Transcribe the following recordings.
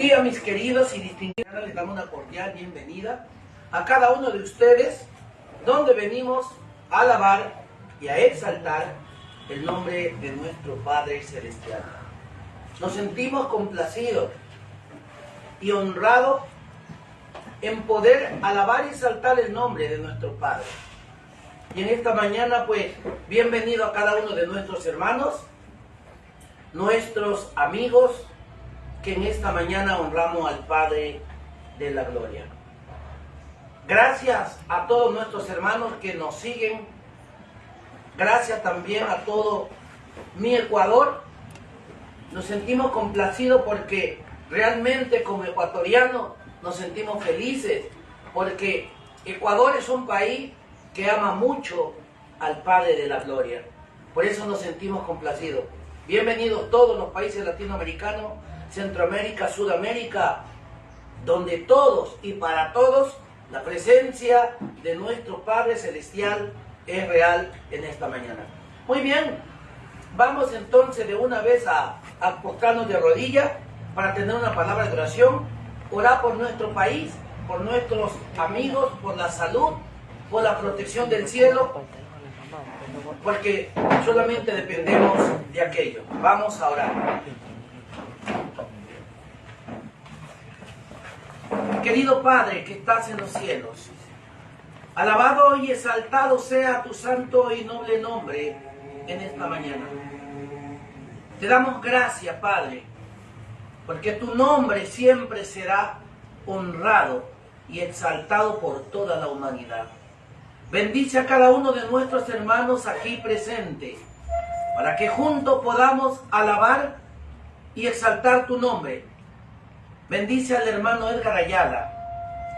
Y a mis queridos y distinguidos, les damos una cordial bienvenida a cada uno de ustedes, donde venimos a alabar y a exaltar el nombre de nuestro Padre Celestial. Nos sentimos complacidos y honrados en poder alabar y exaltar el nombre de nuestro Padre. Y en esta mañana, pues, bienvenido a cada uno de nuestros hermanos, nuestros amigos, que en esta mañana honramos al Padre de la Gloria. Gracias a todos nuestros hermanos que nos siguen. Gracias también a todo mi Ecuador. Nos sentimos complacidos porque realmente como ecuatorianos nos sentimos felices, porque Ecuador es un país que ama mucho al Padre de la Gloria. Por eso nos sentimos complacidos. Bienvenidos todos los países latinoamericanos, Centroamérica, Sudamérica, donde todos y para todos la presencia de nuestro Padre Celestial es real en esta mañana. Muy bien, vamos entonces de una vez a postrarnos de rodillas para tener una palabra de oración, orar por nuestro país, por nuestros amigos, por la salud, por la protección del cielo, porque solamente dependemos de aquello. Vamos a orar. Querido Padre que estás en los cielos, alabado y exaltado sea tu santo y noble nombre en esta mañana. Te damos gracias, Padre, porque tu nombre siempre será honrado y exaltado por toda la humanidad. Bendice a cada uno de nuestros hermanos aquí presentes, para que juntos podamos alabar y exaltar tu nombre. Bendice al hermano Edgar Ayala.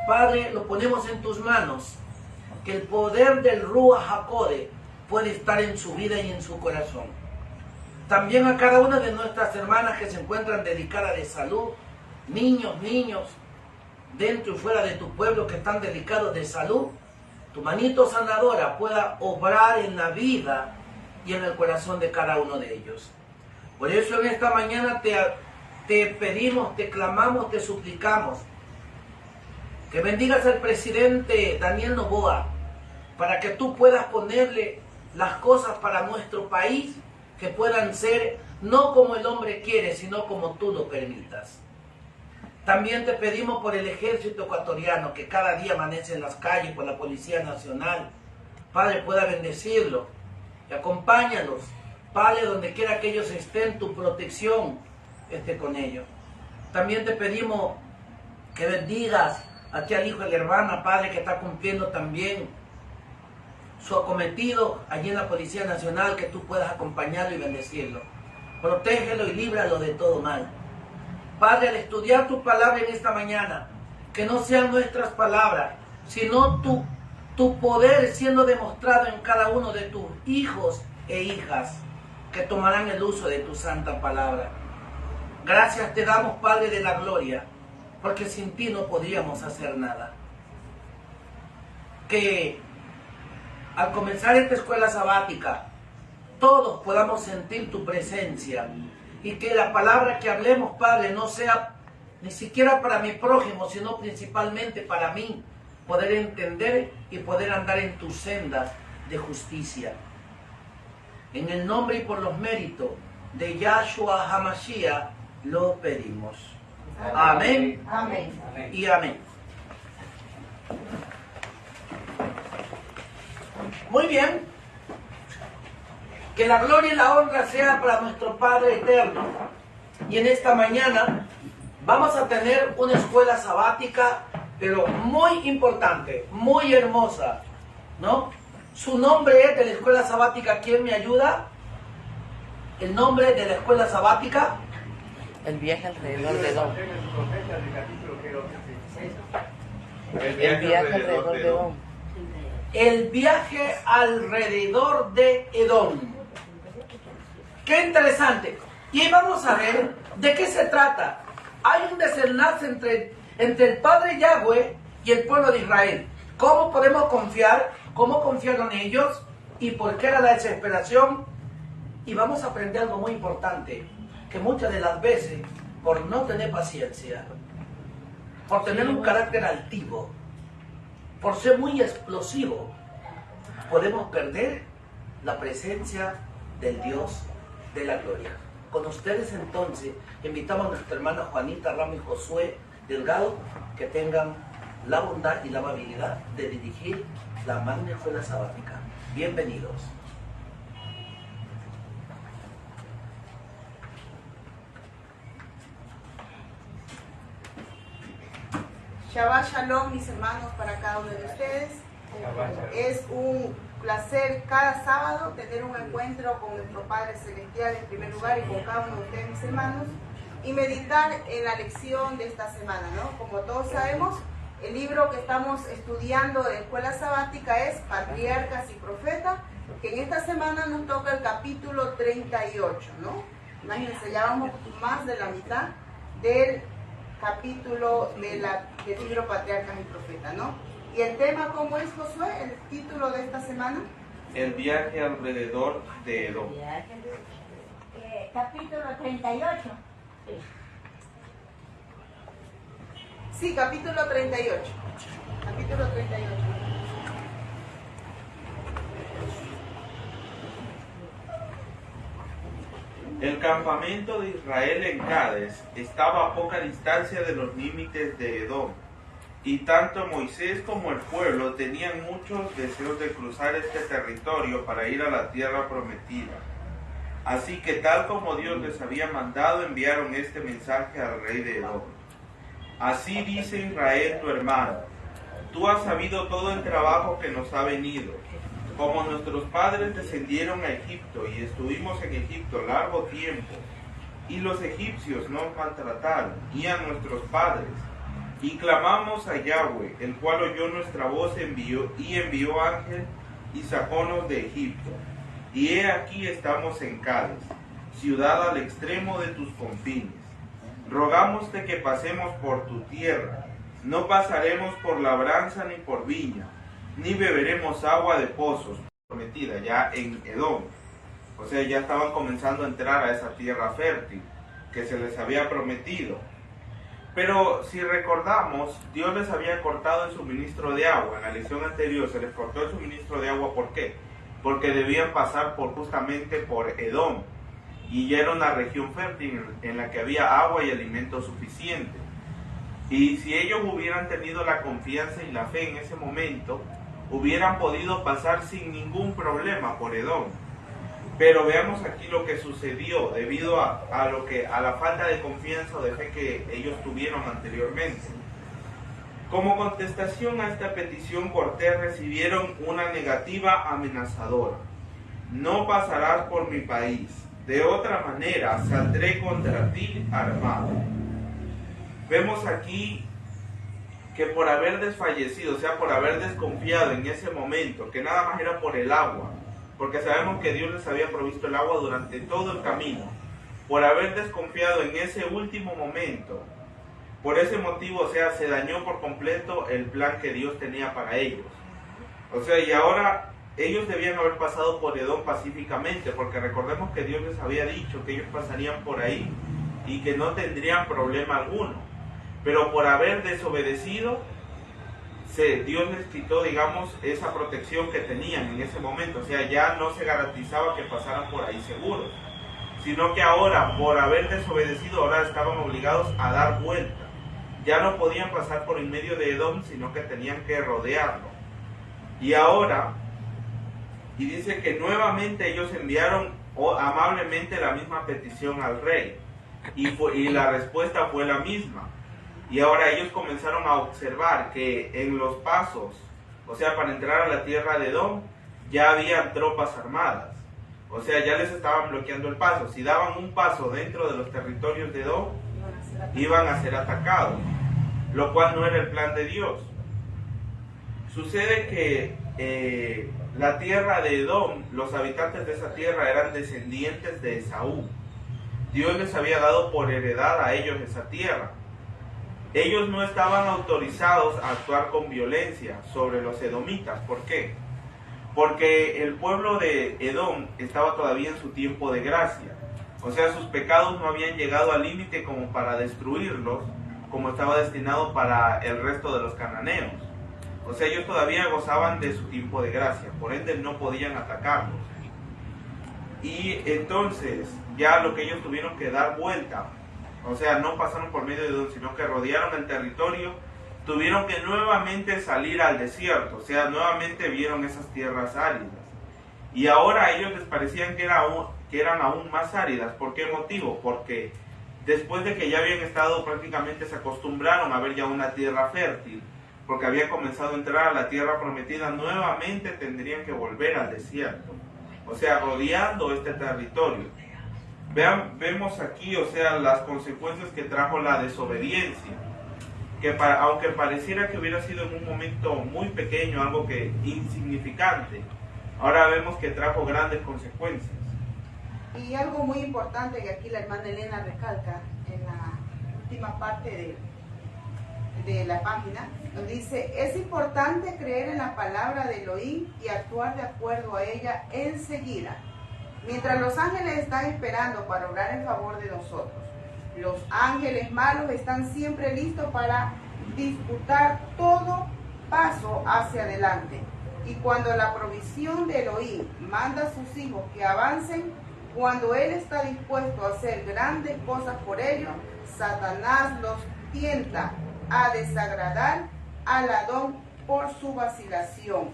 Padre, lo ponemos en tus manos, que el poder del Ruach HaKodesh puede estar en su vida y en su corazón. También a cada una de nuestras hermanas que se encuentran dedicadas de salud, niños, dentro y fuera de tu pueblo que están dedicados de salud, tu manito sanadora pueda obrar en la vida y en el corazón de cada uno de ellos. Por eso en esta mañana te pedimos, te clamamos, te suplicamos que bendigas al presidente Daniel Noboa, para que tú puedas ponerle las cosas para nuestro país que puedan ser no como el hombre quiere, sino como tú lo permitas. También te pedimos por el ejército ecuatoriano que cada día amanece en las calles, por la Policía Nacional. Padre, pueda bendecirlo y acompáñalos. Padre, donde quiera que ellos estén, tu protección esté con ellos. También te pedimos que bendigas aquí al hijo de la hermana, Padre, que está cumpliendo también su acometido allí en la Policía Nacional, que tú puedas acompañarlo y bendecirlo. Protégelo y líbralo de todo mal. Padre, al estudiar tu palabra en esta mañana, que no sean nuestras palabras, sino tu poder siendo demostrado en cada uno de tus hijos e hijas, que tomarán el uso de tu santa palabra. Gracias te damos, Padre de la Gloria, porque sin ti no podríamos hacer nada. Que al comenzar esta escuela sabática, todos podamos sentir tu presencia y que la palabra que hablemos, Padre, no sea ni siquiera para mi prójimo, sino principalmente para mí, poder entender y poder andar en tus sendas de justicia. En el nombre y por los méritos de Yahshua HaMashiach lo pedimos. Amén. Amén. Y amén. Muy bien. Que la gloria y la honra sea para nuestro Padre eterno. Y en esta mañana vamos a tener una escuela sabática, pero muy importante, muy hermosa, ¿no? Su nombre es de la escuela sabática. ¿Quién me ayuda? El nombre de la escuela sabática. El viaje alrededor de Edom. El viaje alrededor de Edom. El viaje alrededor de Edom. Qué interesante. Y vamos a ver de qué se trata. Hay un desenlace entre el Padre Yahweh y el pueblo de Israel. ¿Cómo podemos confiar? ¿Cómo confiaron ellos? ¿Y por qué era la desesperación? Y vamos a aprender algo muy importante, que muchas de las veces por no tener paciencia, por tener un carácter altivo, por ser muy explosivo, podemos perder la presencia del Dios de la gloria. Con ustedes entonces invitamos a nuestra hermana Juanita Ramos y Josué Delgado que tengan la bondad y la amabilidad de dirigir la magna escuela sabática. Bienvenidos. Shabbat Shalom, mis hermanos, para cada uno de ustedes. Es un placer cada sábado tener un encuentro con nuestro Padre Celestial en primer lugar y con cada uno de ustedes, mis hermanos, y meditar en la lección de esta semana, ¿no? Como todos sabemos, el libro que estamos estudiando de Escuela Sabática es Patriarcas y Profetas, que en esta semana nos toca el capítulo 38, ¿no? Imagínense, ya vamos más de la mitad del capítulo del libro Patriarcas y Profetas, ¿no? ¿Y el tema cómo es, Josué? ¿El título de esta semana? El viaje alrededor de Edom. Capítulo 38. Sí, capítulo 38. Capítulo 38. El campamento de Israel en Cades estaba a poca distancia de los límites de Edom, y tanto Moisés como el pueblo tenían muchos deseos de cruzar este territorio para ir a la tierra prometida. Así que tal como Dios les había mandado, enviaron este mensaje al rey de Edom. Así dice Israel tu hermano, tú has sabido todo el trabajo que nos ha venido. Como nuestros padres descendieron a Egipto y estuvimos en Egipto largo tiempo, y los egipcios nos maltrataron, y a nuestros padres, y clamamos a Yahweh, el cual oyó nuestra voz envió ángel y sacónos de Egipto. Y he aquí estamos en Cades, ciudad al extremo de tus confines. Rogámoste que pasemos por tu tierra, no pasaremos por labranza ni por viña, ni beberemos agua de pozos, prometida ya en Edom. O sea, ya estaban comenzando a entrar a esa tierra fértil que se les había prometido. Pero si recordamos, Dios les había cortado el suministro de agua. En la lección anterior se les cortó el suministro de agua. ¿Por qué? Porque debían pasar justamente por Edom. Y ya era una región fértil en la que había agua y alimento suficiente. Y si ellos hubieran tenido la confianza y la fe en ese momento, hubieran podido pasar sin ningún problema por Edom. Pero veamos aquí lo que sucedió debido a la falta de confianza o de fe que ellos tuvieron anteriormente. Como contestación a esta petición cortés recibieron una negativa amenazadora. No pasarás por mi país, de otra manera saldré contra ti armado. Vemos aquí que por haber desfallecido, o sea, por haber desconfiado en ese momento, que nada más era por el agua, porque sabemos que Dios les había provisto el agua durante todo el camino, por haber desconfiado en ese último momento, por ese motivo, o sea, se dañó por completo el plan que Dios tenía para ellos. O sea, y ahora ellos debían haber pasado por Edom pacíficamente, porque recordemos que Dios les había dicho que ellos pasarían por ahí y que no tendrían problema alguno. Pero por haber desobedecido, Dios les quitó, digamos, esa protección que tenían en ese momento. O sea, ya no se garantizaba que pasaran por ahí seguros, sino que ahora, por haber desobedecido, ahora estaban obligados a dar vuelta. Ya no podían pasar por en medio de Edom, sino que tenían que rodearlo. Y ahora, y dice que nuevamente ellos enviaron amablemente la misma petición al rey, y la respuesta fue la misma. Y ahora ellos comenzaron a observar que en los pasos, o sea, para entrar a la tierra de Edom, ya habían tropas armadas. O sea, ya les estaban bloqueando el paso. Si daban un paso dentro de los territorios de Edom, iban a ser atacados, lo cual no era el plan de Dios. Sucede que la tierra de Edom, los habitantes de esa tierra eran descendientes de Esaú. Dios les había dado por heredad a ellos esa tierra. Ellos no estaban autorizados a actuar con violencia sobre los edomitas. ¿Por qué? Porque el pueblo de Edom estaba todavía en su tiempo de gracia. O sea, sus pecados no habían llegado al límite como para destruirlos, como estaba destinado para el resto de los cananeos. O sea, ellos todavía gozaban de su tiempo de gracia, por ende no podían atacarlos. Y entonces, ya lo que ellos tuvieron que dar vuelta, o sea, no pasaron por medio de Edom, sino que rodearon el territorio, tuvieron que nuevamente salir al desierto, o sea, nuevamente vieron esas tierras áridas. Y ahora a ellos les parecían que eran aún más áridas. ¿Por qué motivo? Porque después de que ya habían estado, prácticamente se acostumbraron a ver ya una tierra fértil, porque había comenzado a entrar a la tierra prometida, nuevamente tendrían que volver al desierto, o sea, rodeando este territorio. Vemos aquí, o sea, las consecuencias que trajo la desobediencia, que aunque pareciera que hubiera sido en un momento muy pequeño, algo que insignificante, ahora vemos que trajo grandes consecuencias. Y algo muy importante que aquí la hermana Elena recalca en la última parte de la página, nos dice: es importante creer en la palabra de Elohim y actuar de acuerdo a ella enseguida, mientras los ángeles están esperando para obrar en favor de nosotros. Los ángeles malos están siempre listos para disputar todo paso hacia adelante. Y cuando la provisión de Elohim manda a sus hijos que avancen, cuando Él está dispuesto a hacer grandes cosas por ellos, Satanás los tienta a desagradar al Adón por su vacilación.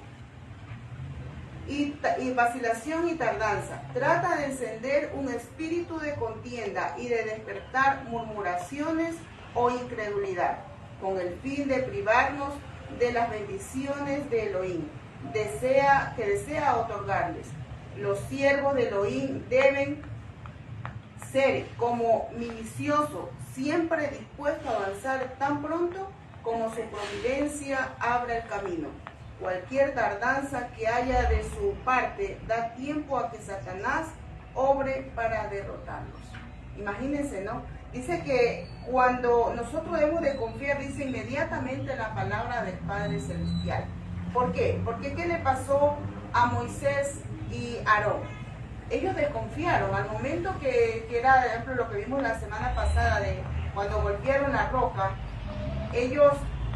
Y vacilación y tardanza. Trata de encender un espíritu de contienda y de despertar murmuraciones o incredulidad, con el fin de privarnos de las bendiciones de Elohim, que desea otorgarles. Los siervos de Elohim deben ser como minuciosos, siempre dispuestos a avanzar tan pronto como su providencia abra el camino. Cualquier tardanza que haya de su parte da tiempo a que Satanás obre para derrotarlos. Imagínense, ¿no? Dice que cuando nosotros debemos de confiar, dice inmediatamente en la palabra del Padre Celestial. ¿Por qué? Porque ¿qué le pasó a Moisés y Aarón? Ellos desconfiaron al momento que era, por ejemplo, lo que vimos la semana pasada de cuando golpearon la roca. Ellos,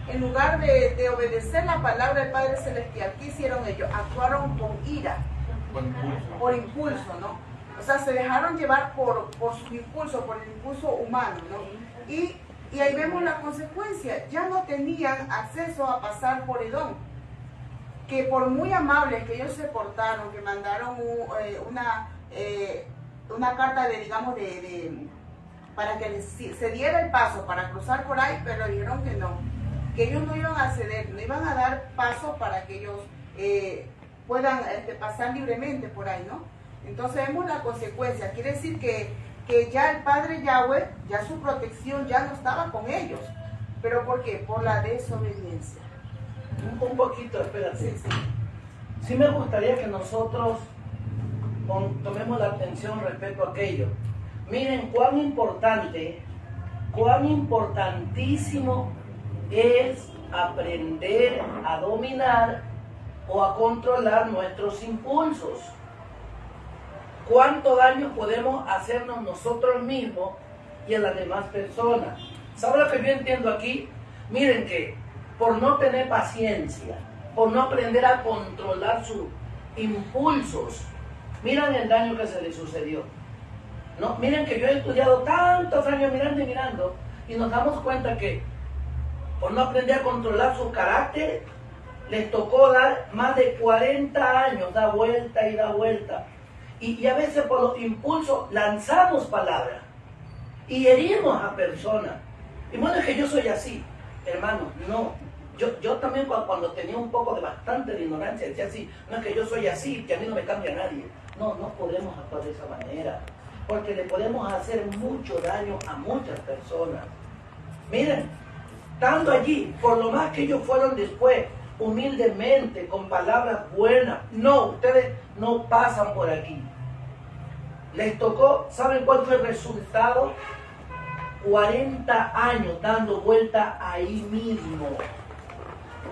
en lugar de obedecer la palabra del Padre Celestial, ¿qué hicieron ellos? Actuaron con ira, por impulso, ¿no? O sea, se dejaron llevar por su impulso, por el impulso humano, ¿no? Y ahí vemos la consecuencia. Ya no tenían acceso a pasar por Edom, que por muy amables que ellos se portaron, que mandaron una carta para que se diera el paso para cruzar por ahí, pero dijeron que ellos no iban a ceder, no iban a dar paso para que ellos puedan pasar libremente por ahí, ¿no? Entonces vemos la consecuencia. Quiere decir que ya el Padre Yahweh, ya su protección ya no estaba con ellos. ¿Pero por qué? Por la desobediencia. Un poquito, espérate. Sí me gustaría que nosotros tomemos la atención respecto a aquello. Miren cuán importantísimo es aprender a dominar o a controlar nuestros impulsos. ¿Cuánto daño podemos hacernos nosotros mismos y a las demás personas? ¿Saben lo que yo entiendo aquí? Miren que por no tener paciencia, por no aprender a controlar sus impulsos, miren el daño que se les sucedió. No, miren que yo he estudiado tantos años mirando y nos damos cuenta que por no aprender a controlar su carácter, les tocó dar más de 40 años, da vuelta y da vuelta. Y a veces por los impulsos lanzamos palabras y herimos a personas. Y bueno, es que yo soy así, hermano, no. Yo también cuando tenía un poco de bastante de ignorancia decía así, no es que yo soy así, que a mí no me cambia nadie. No podemos actuar de esa manera, porque le podemos hacer mucho daño a muchas personas. Miren, estando allí, por lo más que ellos fueron después, humildemente, con palabras buenas, no, ustedes no pasan por aquí. Les tocó, ¿saben cuál fue el resultado? 40 años dando vuelta ahí mismo.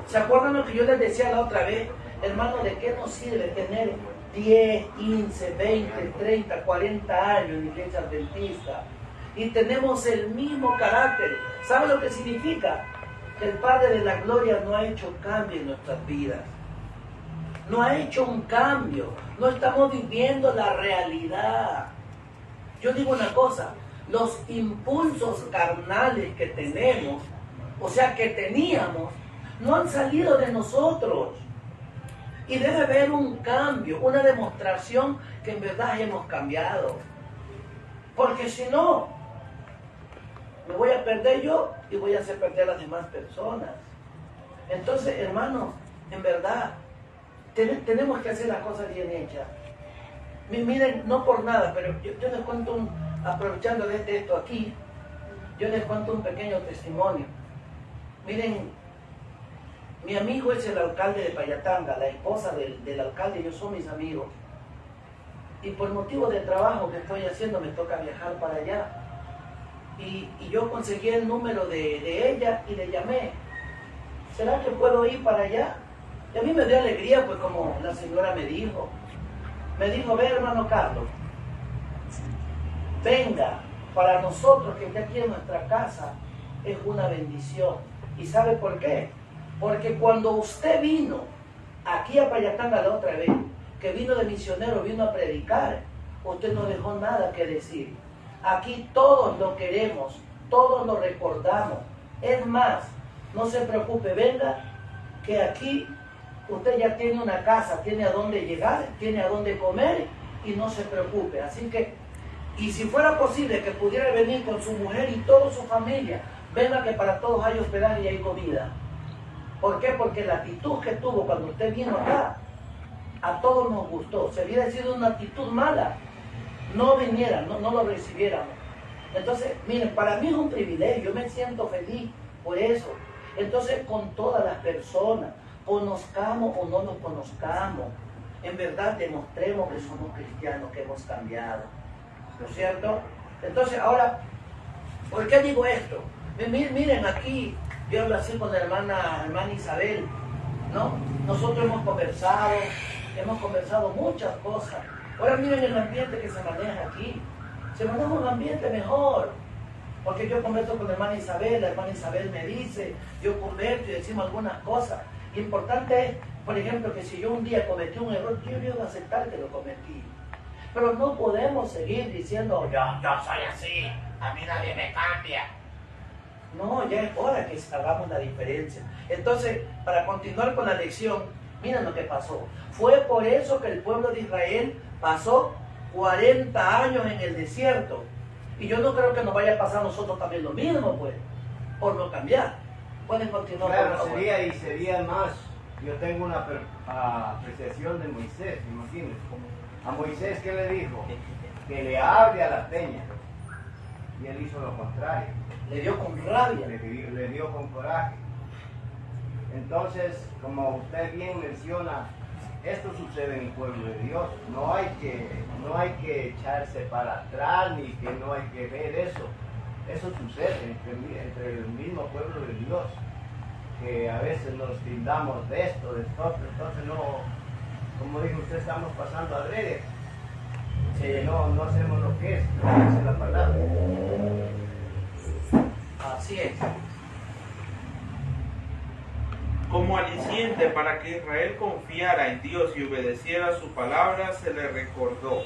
¿Se acuerdan lo que yo les decía la otra vez? Hermano, ¿de qué nos sirve tener 10, 15, 20, 30, 40 años en la iglesia adventista y tenemos el mismo carácter. ¿Sabe lo que significa? Que el Padre de la Gloria no ha hecho cambio en nuestras vidas. No ha hecho un cambio. No estamos viviendo la realidad. Yo digo una cosa, los impulsos carnales que tenemos, o sea, que teníamos, no han salido de nosotros. Y debe haber un cambio, una demostración que en verdad hemos cambiado. Porque si no, me voy a perder yo y voy a hacer perder a las demás personas. Entonces, hermanos, en verdad, tenemos que hacer las cosas bien hechas. Miren, no por nada, pero yo les cuento, aprovechando de esto aquí, yo les cuento un pequeño testimonio. Miren, mi amigo es el alcalde de Payatanga, la esposa del alcalde, yo soy mis amigos. Y por motivo de trabajo que estoy haciendo me toca viajar para allá. Y yo conseguí el número de ella y le llamé. ¿Será que puedo ir para allá? Y a mí me dio alegría, pues como la señora me dijo. Me dijo, ve hermano Carlos, venga, para nosotros que está aquí en nuestra casa es una bendición. ¿Y sabe por qué? Porque cuando usted vino aquí a Payatanga la otra vez, que vino de misionero, vino a predicar, usted no dejó nada que decir. Aquí todos lo queremos, todos lo recordamos. Es más, no se preocupe, venga, que aquí usted ya tiene una casa, tiene a dónde llegar, tiene a dónde comer y no se preocupe. Así que, y si fuera posible que pudiera venir con su mujer y toda su familia, venga que para todos hay hospedaje y hay comida. ¿Por qué? Porque la actitud que tuvo cuando usted vino acá, a todos nos gustó. Si hubiera sido una actitud mala, no viniera, no lo recibiéramos. Entonces, miren, para mí es un privilegio, yo me siento feliz por eso. Entonces, con todas las personas, conozcamos o no nos conozcamos, en verdad demostremos que somos cristianos, que hemos cambiado. ¿No es cierto? Entonces, ahora, ¿por qué digo esto? Miren aquí, yo hablo así con la hermana Isabel, ¿no? Nosotros hemos conversado muchas cosas. Ahora miren el ambiente que se maneja aquí. Se maneja un ambiente mejor. Porque yo converso con la hermana Isabel me dice, yo converso y decimos algunas cosas. Importante es, por ejemplo, que si yo un día cometí un error, yo debo aceptar que lo cometí. Pero no podemos seguir diciendo, yo soy así, a mí nadie me cambia. No, ya es hora que hagamos la diferencia. Entonces, para continuar con la lección, miren lo que pasó. Fue por eso que el pueblo de Israel pasó 40 años en el desierto. Y yo no creo que nos vaya a pasar a nosotros también lo mismo, pues, por no cambiar. Pueden continuar. Claro, sería más. Yo tengo una apreciación de Moisés, imagínense. A Moisés, ¿qué le dijo? Que le hable a la peña. Y él hizo lo contrario. Le dio con rabia. Le dio con coraje. Entonces, como usted bien menciona, esto sucede en el pueblo de Dios. No hay que echarse para atrás, ni que no hay que ver eso. Eso sucede entre el mismo pueblo de Dios, que a veces nos tildamos de esto, de esto, entonces no, como dijo usted, estamos pasando adrede. No hacemos lo que es la palabra. Así es. Como aliciente para que Israel confiara en Dios y obedeciera su palabra, se le recordó: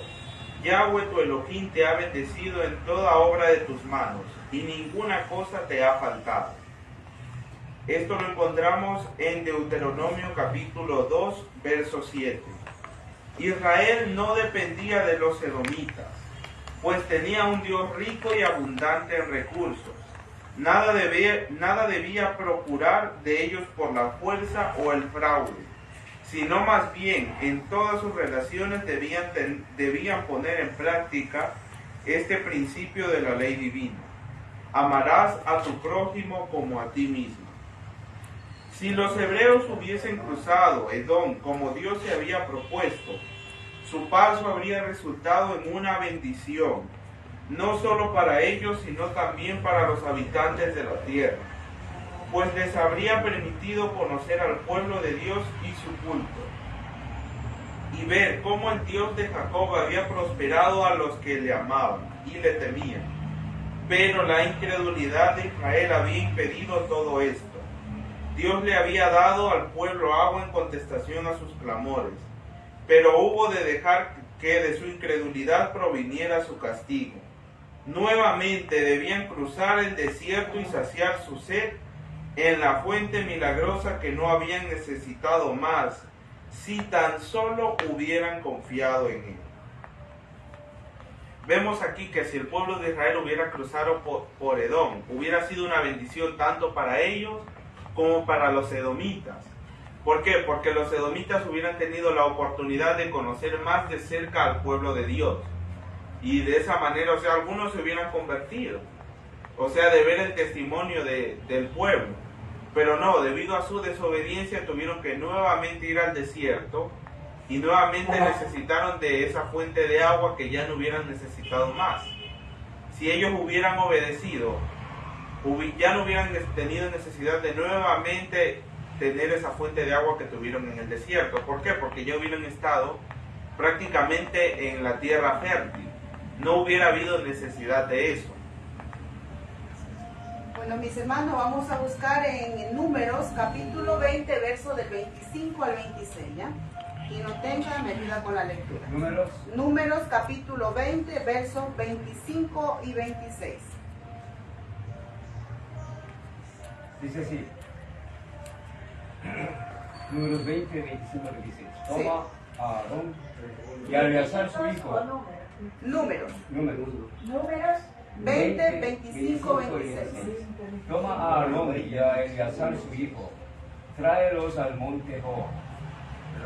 Yahweh tu Elohim te ha bendecido en toda obra de tus manos, y ninguna cosa te ha faltado. Esto lo encontramos en Deuteronomio capítulo 2, verso 7. Israel no dependía de los edomitas, pues tenía un Dios rico y abundante en recursos. Nada debía procurar de ellos por la fuerza o el fraude, sino más bien en todas sus relaciones debían poner en práctica este principio de la ley divina: amarás a tu prójimo como a ti mismo. Si los hebreos hubiesen cruzado Edom como Dios se había propuesto, su paso habría resultado en una bendición, no solo para ellos, sino también para los habitantes de la tierra, pues les habría permitido conocer al pueblo de Dios y su culto. y ver cómo el Dios de Jacob había prosperado a los que le amaban y le temían. Pero la incredulidad de Israel había impedido todo esto. Dios le había dado al pueblo agua en contestación a sus clamores, pero hubo de dejar que de su incredulidad proviniera su castigo. Nuevamente debían cruzar el desierto y saciar su sed en la fuente milagrosa que no habían necesitado más, si tan solo hubieran confiado en él. Vemos aquí que si el pueblo de Israel hubiera cruzado por Edom, hubiera sido una bendición tanto para ellos como para los edomitas. ¿Por qué? Porque los edomitas hubieran tenido la oportunidad de conocer más de cerca al pueblo de Dios. Y de esa manera, o sea, algunos se hubieran convertido. O sea, de ver el testimonio del pueblo. Pero no, debido a su desobediencia tuvieron que nuevamente ir al desierto y nuevamente necesitaron de esa fuente de agua que ya no hubieran necesitado más. Si ellos hubieran obedecido, ya no hubieran tenido necesidad de nuevamente tener esa fuente de agua que tuvieron en el desierto. ¿Por qué? Porque ya hubieran estado prácticamente en la tierra fértil. No hubiera habido necesidad de eso. Bueno, mis hermanos, vamos a buscar en Números, capítulo 20, verso del 25 al 26, ¿ya? Quien no tenga, me ayuda con la lectura. Números, capítulo 20, versos 25 y 26. Dice así. Números 20, 25 al 26. Toma a Aarón y a Eleazar su hijo. Números. 20, 25, 26. Toma a Aarón y a Eleazar su hijo, tráelos al monte Hor,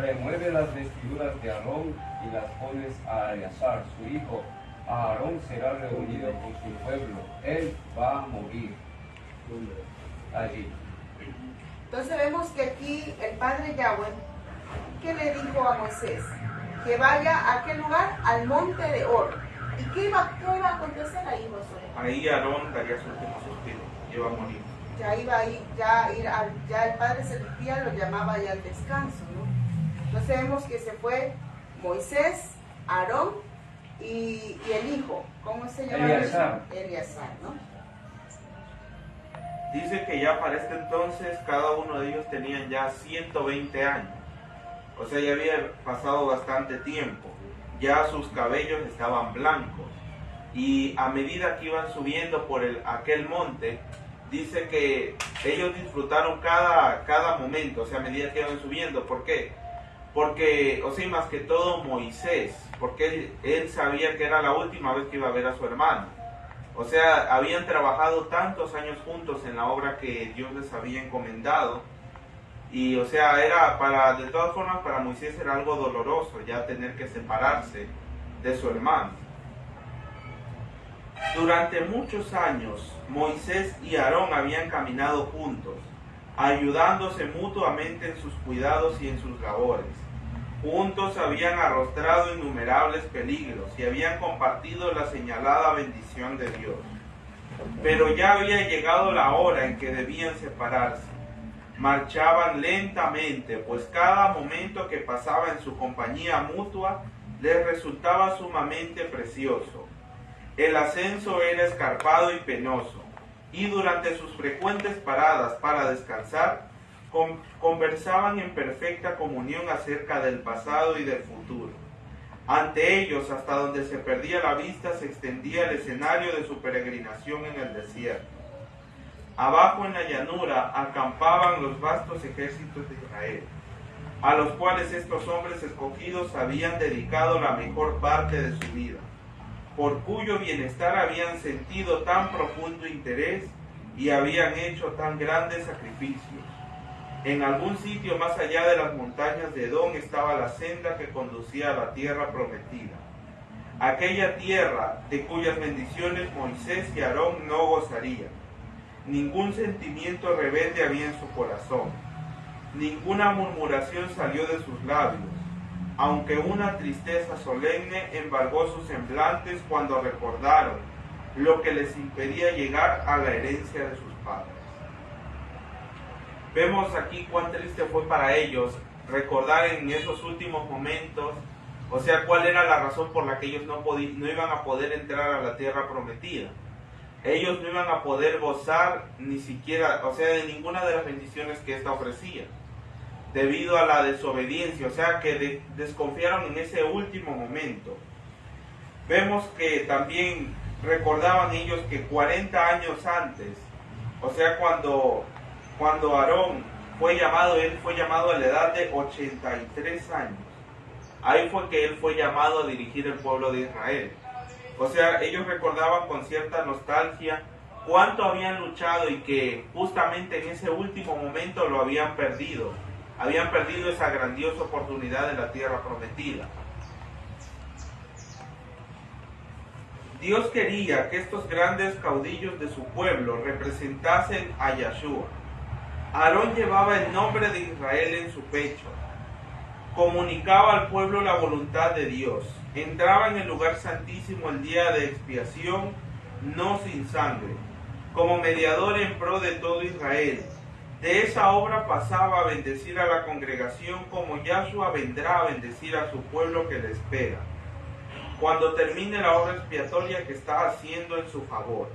remueve las vestiduras de Aarón y las pones a Eleazar su hijo. A Aarón será reunido con su pueblo, él va a morir allí. Entonces vemos que aquí el padre Yahweh, ¿qué le dijo a Moisés? Que vaya a qué lugar, al monte de Hor. ¿Y qué iba a acontecer ahí, Josué? Ahí Aarón daría su último suspiro, iba a morir. Ya iba ahí, ya el Padre Celestial lo llamaba ya al descanso, ¿no? Entonces vemos que se fue Moisés, Aarón y el hijo, ¿cómo se llama? Eleazar, ¿no? Dice que ya para este entonces cada uno de ellos tenían ya 120 años. O sea, ya había pasado bastante tiempo. Ya sus cabellos estaban blancos. Y a medida que iban subiendo por aquel monte, dice que ellos disfrutaron cada momento, o sea, a medida que iban subiendo. ¿Por qué? Porque, o sea, más que todo Moisés, porque él sabía que era la última vez que iba a ver a su hermano. O sea, habían trabajado tantos años juntos en la obra que Dios les había encomendado. Y, o sea, de todas formas, para Moisés era algo doloroso ya tener que separarse de su hermano. Durante muchos años, Moisés y Aarón habían caminado juntos, ayudándose mutuamente en sus cuidados y en sus labores. Juntos habían arrostrado innumerables peligros y habían compartido la señalada bendición de Dios. Pero ya había llegado la hora en que debían separarse. Marchaban lentamente, pues cada momento que pasaba en su compañía mutua les resultaba sumamente precioso. El ascenso era escarpado y penoso, y durante sus frecuentes paradas para descansar, conversaban en perfecta comunión acerca del pasado y del futuro. Ante ellos, hasta donde se perdía la vista, se extendía el escenario de su peregrinación en el desierto. Abajo en la llanura acampaban los vastos ejércitos de Israel, a los cuales estos hombres escogidos habían dedicado la mejor parte de su vida, por cuyo bienestar habían sentido tan profundo interés y habían hecho tan grandes sacrificios. En algún sitio más allá de las montañas de Edom estaba la senda que conducía a la tierra prometida, aquella tierra de cuyas bendiciones Moisés y Aarón no gozarían. Ningún sentimiento rebelde había en su corazón, ninguna murmuración salió de sus labios, aunque una tristeza solemne embargó sus semblantes cuando recordaron lo que les impedía llegar a la herencia de sus padres. Vemos aquí cuán triste fue para ellos recordar en esos últimos momentos, o sea, cuál era la razón por la que ellos no iban a poder entrar a la tierra prometida. Ellos no iban a poder gozar ni siquiera, o sea, de ninguna de las bendiciones que ésta ofrecía, debido a la desobediencia, o sea, que desconfiaron en ese último momento. Vemos que también recordaban ellos que 40 años antes, o sea, cuando Aarón fue llamado, él fue llamado a la edad de 83 años. Ahí fue que él fue llamado a dirigir el pueblo de Israel. O sea, ellos recordaban con cierta nostalgia cuánto habían luchado y que justamente en ese último momento lo habían perdido. Habían perdido esa grandiosa oportunidad de la tierra prometida. Dios quería que estos grandes caudillos de su pueblo representasen a Yahshua. Aarón llevaba el nombre de Israel en su pecho. Comunicaba al pueblo la voluntad de Dios. Entraba en el lugar santísimo el día de expiación, no sin sangre, como mediador en pro de todo Israel. De esa obra pasaba a bendecir a la congregación como Yahshua vendrá a bendecir a su pueblo que le espera, cuando termine la obra expiatoria que está haciendo en su favor.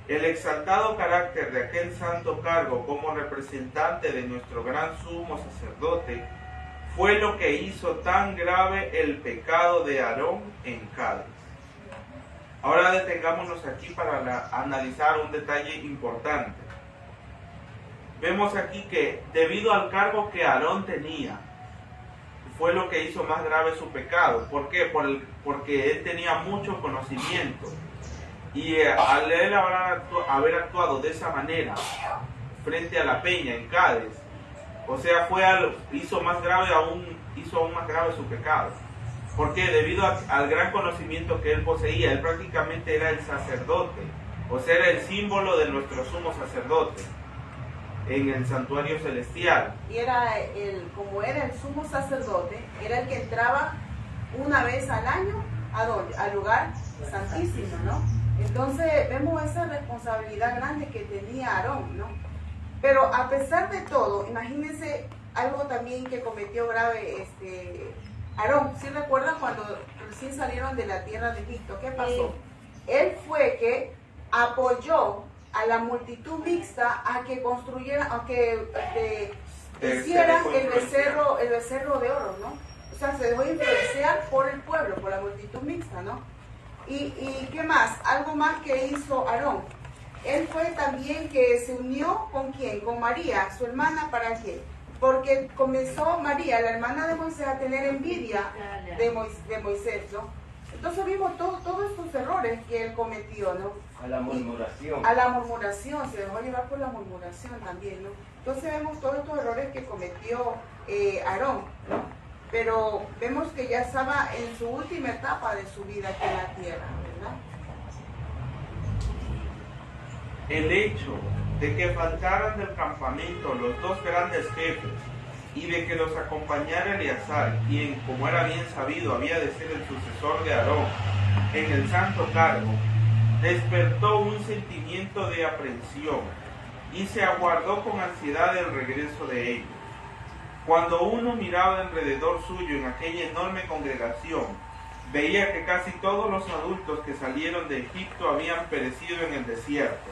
El exaltado carácter de aquel santo cargo como representante de nuestro gran sumo sacerdote fue lo que hizo tan grave el pecado de Aarón en Cádiz. Ahora detengámonos aquí para analizar un detalle importante. Vemos aquí que debido al cargo que Aarón tenía, fue lo que hizo más grave su pecado. ¿Por qué? Porque él tenía mucho conocimiento. Y al él haber actuado de esa manera frente a la peña en Cádiz, o sea, hizo aún más grave su pecado. Porque debido al gran conocimiento que él poseía, él prácticamente era el sacerdote, o sea, era el símbolo de nuestro sumo sacerdote en el santuario celestial. Y como era el sumo sacerdote, era el que entraba una vez al año al lugar santísimo, ¿no? Entonces vemos esa responsabilidad grande que tenía Aarón, ¿no? Pero a pesar de todo, imagínense algo también que cometió grave Aarón. ¿Sí recuerdan cuando recién salieron de la tierra de Egipto? ¿Qué pasó? Él fue que apoyó a la multitud mixta a que construyeran, a que hicieran el becerro de oro, ¿no? O sea, se dejó influenciar por el pueblo, por la multitud mixta, ¿no? ¿Y qué más? Algo más que hizo Aarón. Él fue también que se unió ¿con quién? Con María, su hermana. ¿Para qué? Porque comenzó María, la hermana de Moisés, a tener envidia de Moisés, ¿no? Entonces vimos todos estos errores que él cometió, ¿no? A la murmuración. A la murmuración, se dejó llevar por la murmuración también, ¿no? Entonces vemos todos estos errores que cometió Aarón, ¿no? Pero vemos que ya estaba en su última etapa de su vida aquí en la tierra, ¿verdad? El hecho de que faltaran del campamento los dos grandes jefes y de que los acompañara Eleazar, quien, como era bien sabido, había de ser el sucesor de Aarón en el santo cargo, despertó un sentimiento de aprensión y se aguardó con ansiedad el regreso de ellos. Cuando uno miraba alrededor suyo en aquella enorme congregación, veía que casi todos los adultos que salieron de Egipto habían perecido en el desierto.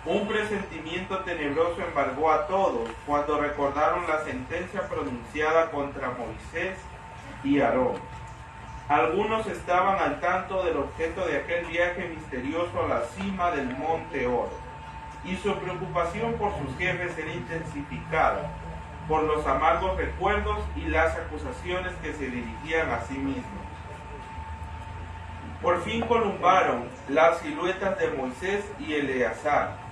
Un presentimiento tenebroso embargó a todos cuando recordaron la sentencia pronunciada contra Moisés y Aarón. Algunos estaban al tanto del objeto de aquel viaje misterioso a la cima del Monte Oro, y su preocupación por sus jefes era intensificada por los amargos recuerdos y las acusaciones que se dirigían a sí mismos. Por fin columbaron las siluetas de Moisés y Eleazar,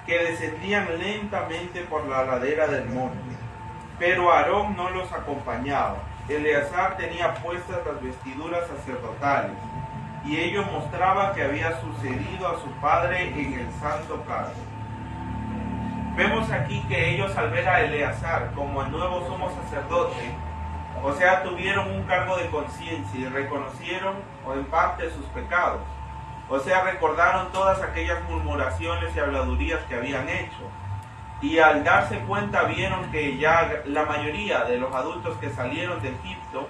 que descendían lentamente por la ladera del monte, pero Aarón no los acompañaba. Eleazar tenía puestas las vestiduras sacerdotales, y ello mostraba que había sucedido a su padre en el santo cargo. Vemos aquí que ellos, al ver a Eleazar como el nuevo sumo sacerdote, o sea, tuvieron un cargo de conciencia y reconocieron o en parte sus pecados. O sea, recordaron todas aquellas murmuraciones y habladurías que habían hecho. y al darse cuenta vieron que ya la mayoría de los adultos que salieron de Egipto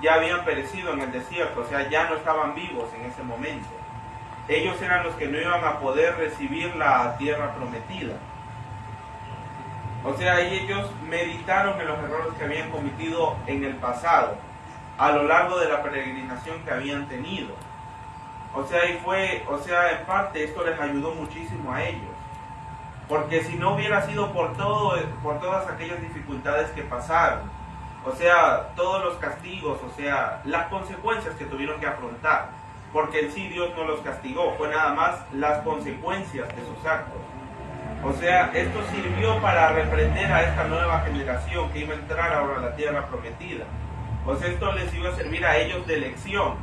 ya habían perecido en el desierto, o sea, ya no estaban vivos en ese momento. Ellos eran los que no iban a poder recibir la tierra prometida. O sea, y ellos meditaron en los errores que habían cometido en el pasado, a lo largo de la peregrinación que habían tenido. O sea, en parte esto les ayudó muchísimo a ellos. Porque si no hubiera sido por todas aquellas dificultades que pasaron, o sea, todos los castigos, o sea, las consecuencias que tuvieron que afrontar, porque en sí Dios no los castigó, fue nada más las consecuencias de sus actos. O sea, esto sirvió para reprender a esta nueva generación que iba a entrar ahora a la tierra prometida. O sea, esto les iba a servir a ellos de lección,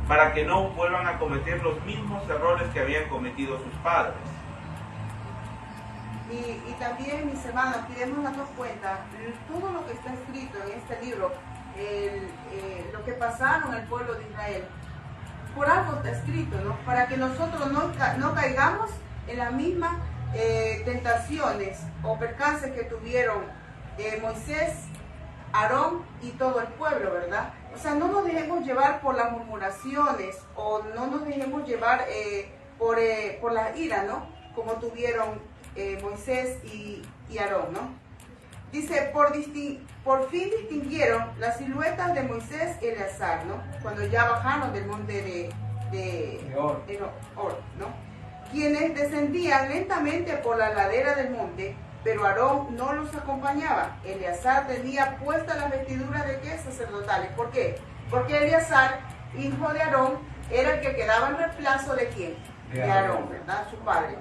para que no vuelvan a cometer los mismos errores que habían cometido sus padres. Y también, mis hermanos, queremos darnos cuenta, todo lo que está escrito en este libro, lo que pasaron el pueblo de Israel, por algo está escrito, ¿no? Para que nosotros no caigamos en las mismas tentaciones o percances que tuvieron Moisés, Aarón y todo el pueblo, ¿verdad? O sea, no nos dejemos llevar por las murmuraciones o no nos dejemos llevar por la ira, ¿no? Como tuvieron Moisés y Aarón, ¿no? Dice, por fin distinguieron las siluetas de Moisés y Eleazar, ¿no? Cuando ya bajaron del monte de Or, ¿no? Quienes descendían lentamente por la ladera del monte, pero Aarón no los acompañaba. Eleazar tenía puestas las vestiduras de ¿qué? Sacerdotales. ¿Por qué? Porque Eleazar, hijo de Aarón, era el que quedaba en reemplazo de ¿quién? De Aarón, ¿verdad? Su padre.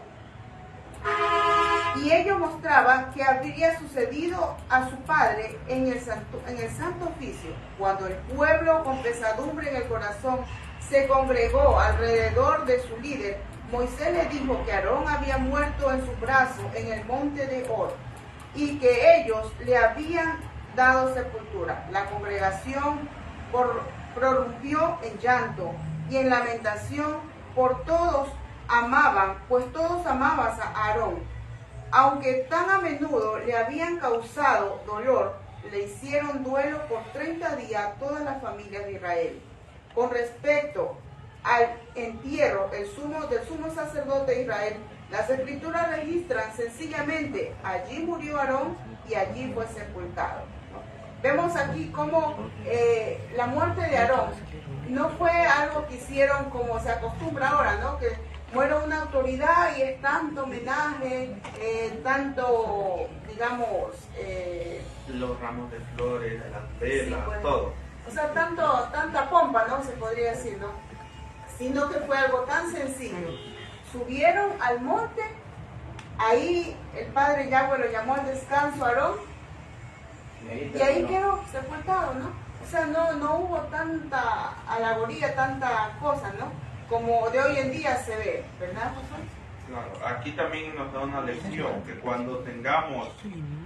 Y ello mostraba que habría sucedido a su padre en el santo oficio, cuando el pueblo con pesadumbre en el corazón se congregó alrededor de su líder. Moisés le dijo que Aarón había muerto en su brazo en el monte de Or y que ellos le habían dado sepultura. La congregación prorrumpió en llanto y en lamentación por todos pues todos amaban a Aarón. Aunque tan a menudo le habían causado dolor, le hicieron duelo por 30 días a todas las familias de Israel. Con respecto al entierro del sumo sacerdote de Israel, las escrituras registran sencillamente, allí murió Aarón y allí fue sepultado. Vemos aquí cómo la muerte de Aarón no fue algo que hicieron como se acostumbra ahora, ¿no? Que muere una autoridad y es tanto homenaje, tanto, digamos... los ramos de flores, las velas, sí, pues, todo. O sea, tanta pompa, ¿no? Se podría decir, ¿no? Sino que fue algo tan sencillo. Subieron al monte, ahí el padre Yahweh lo llamó al descanso a Aarón, y ahí quedó sepultado, ¿no? O sea, no hubo tanta alegoría, tanta cosa, ¿no? Como de hoy en día se ve, ¿verdad, José? Claro, aquí también nos da una lección, que cuando tengamos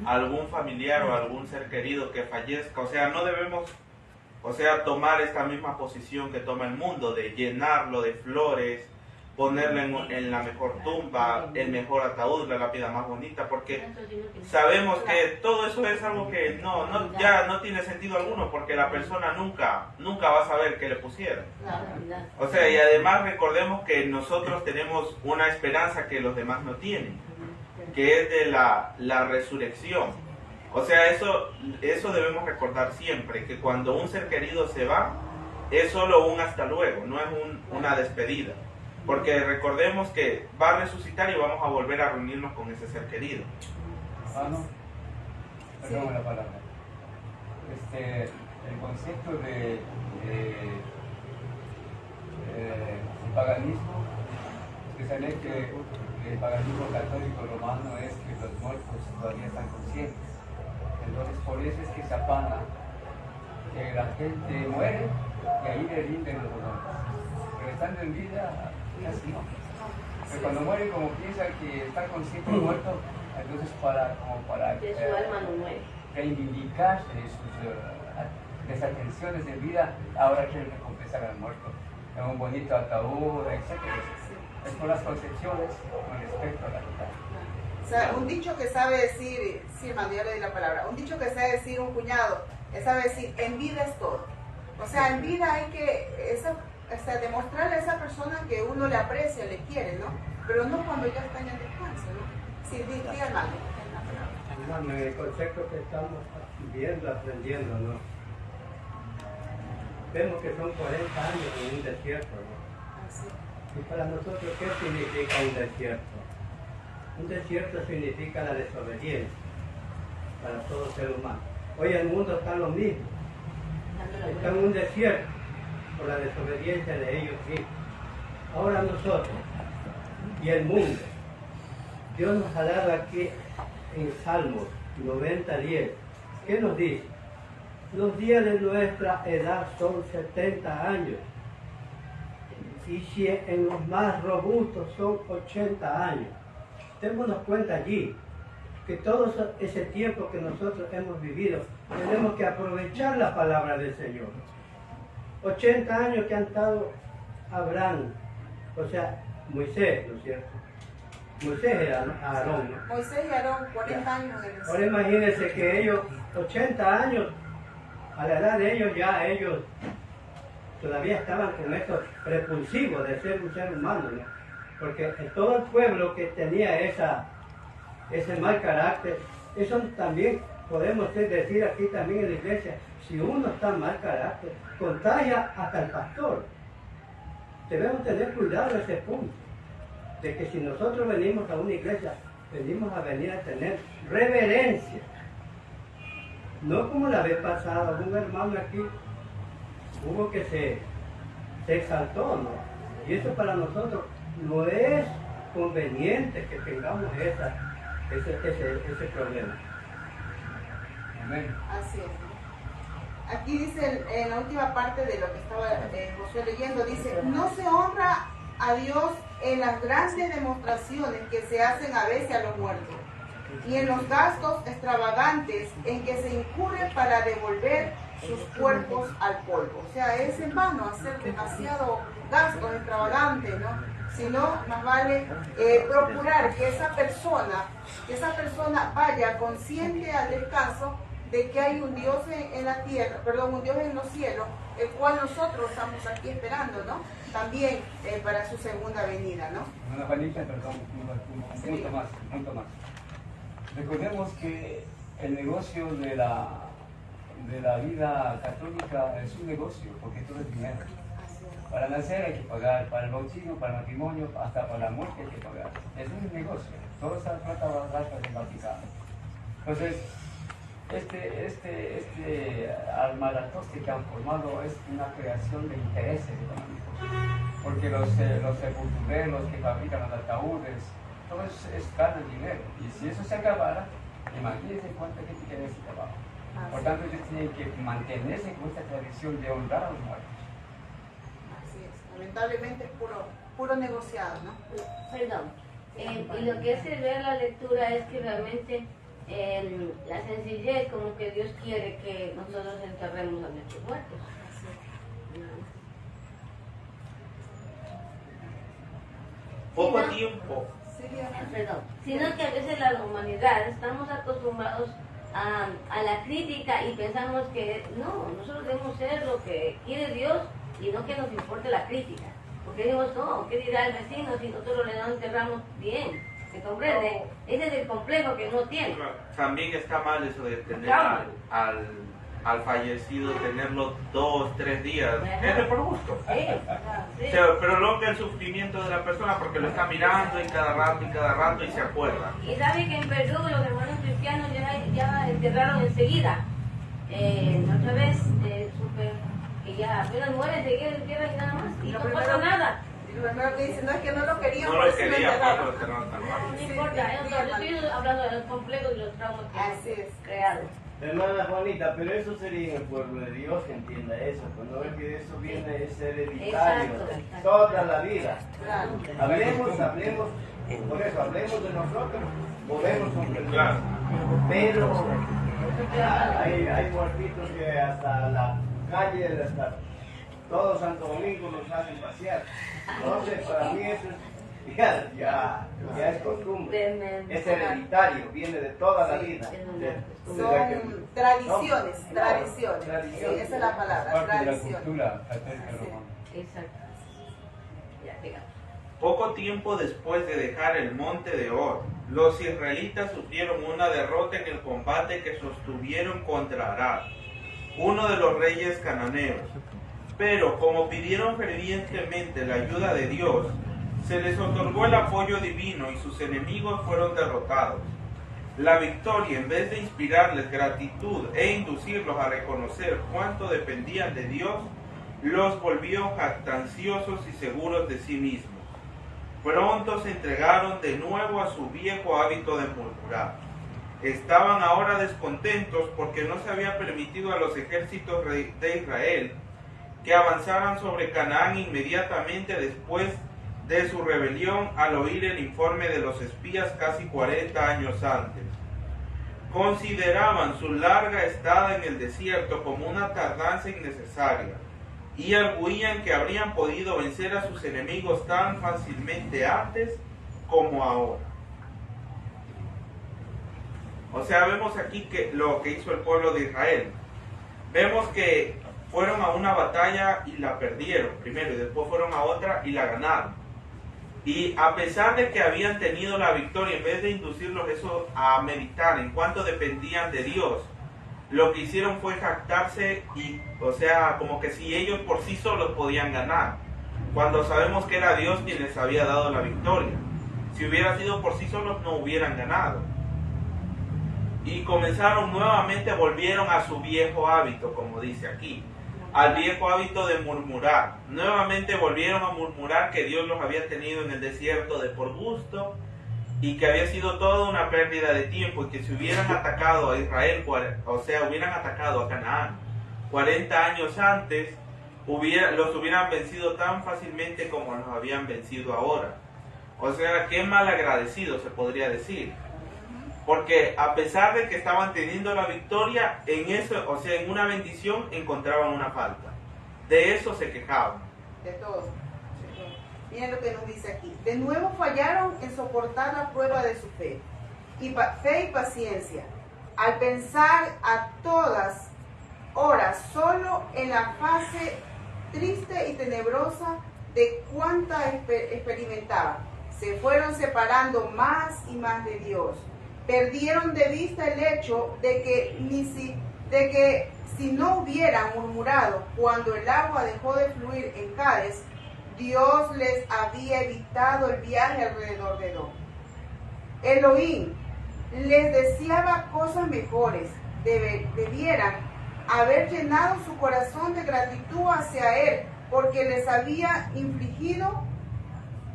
algún familiar o algún ser querido que fallezca, o sea, no debemos, o sea, tomar esta misma posición que toma el mundo, de llenarlo de flores, ponerle en la mejor tumba, el mejor ataúd, la lápida más bonita, porque sabemos que todo eso es algo que ya no tiene sentido alguno, porque la persona nunca va a saber qué le pusieron. O sea, y además recordemos que nosotros tenemos una esperanza que los demás no tienen, que es de la resurrección. O sea, eso debemos recordar siempre, que cuando un ser querido se va, es solo un hasta luego, no es una despedida. Porque recordemos que va a resucitar y vamos a volver a reunirnos con ese ser querido. Perdón la palabra. El concepto de paganismo, especialmente el paganismo católico romano, es que los muertos todavía están conscientes. Entonces por eso es que se apana, que la gente muere y ahí le rinden los honores. Pero estando en vida, casi no. Pero cuando muere, como piensa que está consciente muerto, entonces para que su alma no muere, reivindicarse de sus desatenciones de vida, ahora quieren recompensar al muerto en un bonito ataúd, etc. Es por las concepciones con respecto a la vida. O sea, un dicho que sabe decir, sí, hermano, ya le di la palabra, un dicho que sabe decir un cuñado, sabe decir, en vida es todo. O sea, en vida hay que demostrarle a esa persona que uno le aprecia, le quiere, ¿no? Pero no cuando ya está en el descanso, ¿no? Sí, diga, hermano. Hermano, en el concepto que estamos viendo, aprendiendo, ¿no? Vemos que son 40 años en un desierto, ¿no? Así. Y para nosotros, ¿qué significa un desierto? Un desierto significa la desobediencia para todo ser humano. Hoy el mundo está lo mismo. Está en un desierto por la desobediencia de ellos mismos. Ahora nosotros y el mundo, Dios nos ha dado aquí en Salmos 90:10. ¿Qué nos dice? Los días de nuestra edad son 70 años. Y si en los más robustos son 80 años. Démonos cuenta allí que todo ese tiempo que nosotros hemos vivido, tenemos que aprovechar la palabra del Señor. 80 años que han estado Abraham, o sea, Moisés, ¿no es cierto? Moisés era Aarón, ¿no? Moisés y Aarón, 40 años en el Ahora desierto. imagínense que ellos, 80 años, a la edad de ellos ya ellos todavía estaban con estos repulsivos de ser un ser humano, ¿no? Porque todo el pueblo que tenía ese mal carácter, eso también podemos decir aquí también en la iglesia, si uno está en mal carácter, contagia hasta el pastor. Debemos tener cuidado en ese punto, de que si nosotros venimos a una iglesia, venimos a venir a tener reverencia. No como la vez pasada, un hermano aquí hubo que se exaltó, ¿no? Y eso para nosotros no es conveniente que tengamos ese problema. Amén. Así es. Aquí dice en la última parte de lo que estaba Josué leyendo, dice, no se honra a Dios en las grandes demostraciones que se hacen a veces a los muertos, y en los gastos extravagantes en que se incurre para devolver sus cuerpos al polvo. O sea, es en vano hacer demasiado gastos extravagantes, ¿no? Sino más vale procurar que esa persona vaya consciente al descanso de que hay un Dios en la tierra, perdón, un Dios en los cielos, el cual nosotros estamos aquí esperando, ¿no? También para su segunda venida, ¿no? Una Juanita, perdón, un punto más. Recordemos que el negocio de la vida católica es un negocio, porque todo es dinero. Para nacer hay que pagar, para el bautismo, para el matrimonio, hasta para la muerte hay que pagar. Es un negocio, toda esa plata va a dar del Vaticano. Entonces, este armatoste que han formado es una creación de intereses económicos, porque los sepultureros que fabrican los ataúdes, todo eso ganan dinero, y si eso se acabara, imagínense cuánta gente quiere ese trabajo. Por tanto, ellos tienen que mantenerse con esta tradición de honrar a los muertos. Así es, lamentablemente es puro negociado, ¿no? Perdón. Y lo que hace ver la lectura es que realmente la sencillez, como que Dios quiere que nosotros enterremos a nuestros muertos. Poco Sí, ¿no? tiempo. Perdón. Sino que a veces la humanidad estamos acostumbrados a la crítica y pensamos que no, nosotros debemos ser lo que quiere Dios y no que nos importe la crítica. Porque decimos, no, ¿qué dirá el vecino si nosotros le enterramos bien? ¿Se comprende? Ese es el complejo que uno tiene. También está mal eso de tener Claro. al fallecido, tenerlo 2, 3 días. Ajá. Es de por gusto. Sí, sí. O sea, pero no que el sufrimiento de la persona, porque lo está mirando y cada rato y se acuerda. Y sabe que en Perú los hermanos cristianos ya enterraron enseguida. La otra vez supe que ya apenas muere, enseguida entierran y nada más. Y no pasa nada. Y lo primero que dice, no es que no lo querían, No por lo eso lo quería, enterraron. cuando lo enterraron tan mal. No importa, yo estoy hablando de los complejos y los traumas que Así es. hemos creado. Hermana Juanita, pero eso sería en el pueblo de Dios que entienda eso, pues no es que eso viene es hereditario, Exacto. toda la vida. Claro. Hablemos, por eso hablemos de nosotros, podemos comprender. Claro. Pero hay muertitos que hasta la calle, hasta todo Santo Domingo los hacen pasear. Entonces, para mí eso Ya es costumbre. Es hereditario, viene de toda la vida. Son tradiciones. Esa es la palabra, Parte de la tradiciones. cultura católica romana. Exacto. Ya, digamos. Poco tiempo después de dejar el monte de Or, los israelitas sufrieron una derrota en el combate que sostuvieron contra Arad, uno de los reyes cananeos. Pero como pidieron fervientemente la ayuda de Dios, se les otorgó el apoyo divino y sus enemigos fueron derrotados. La victoria, en vez de inspirarles gratitud e inducirlos a reconocer cuánto dependían de Dios, los volvió jactanciosos y seguros de sí mismos. Pronto se entregaron de nuevo a su viejo hábito de murmurar. Estaban ahora descontentos porque no se había permitido a los ejércitos de Israel que avanzaran sobre Canaán inmediatamente después de su rebelión al oír el informe de los espías casi 40 años antes. Consideraban su larga estada en el desierto como una tardanza innecesaria y arguían que habrían podido vencer a sus enemigos tan fácilmente antes como ahora. O sea, vemos aquí que lo que hizo el pueblo de Israel. Vemos que fueron a una batalla y la perdieron primero y después fueron a otra y la ganaron. Y a pesar de que habían tenido la victoria, en vez de inducirlos eso a meditar en cuánto dependían de Dios, lo que hicieron fue jactarse y, o sea, como que si ellos por sí solos podían ganar, cuando sabemos que era Dios quien les había dado la victoria. Si hubiera sido por sí solos no hubieran ganado. Y comenzaron nuevamente, volvieron a su viejo hábito, como dice aquí, al viejo hábito de murmurar. Nuevamente volvieron a murmurar que Dios los había tenido en el desierto de por gusto y que había sido toda una pérdida de tiempo y que si hubieran atacado a Israel, o sea, hubieran atacado a Canaán 40 años antes, los hubieran vencido tan fácilmente como los habían vencido ahora. O sea, qué mal agradecido se podría decir. Porque a pesar de que estaban teniendo la victoria, en eso, o sea, en una bendición encontraban una falta. De eso se quejaban. De todo. Miren lo que nos dice aquí. De nuevo fallaron en soportar la prueba de su fe. Fe y paciencia. Al pensar a todas horas solo en la fase triste y tenebrosa de cuánta experimentaban. Se fueron separando más y más de Dios. Perdieron de vista el hecho de que si no hubieran murmurado cuando el agua dejó de fluir en Cádiz, Dios les había evitado el viaje alrededor de Edom. Elohim les deseaba cosas mejores. Debieran haber llenado su corazón de gratitud hacia Él porque les había infligido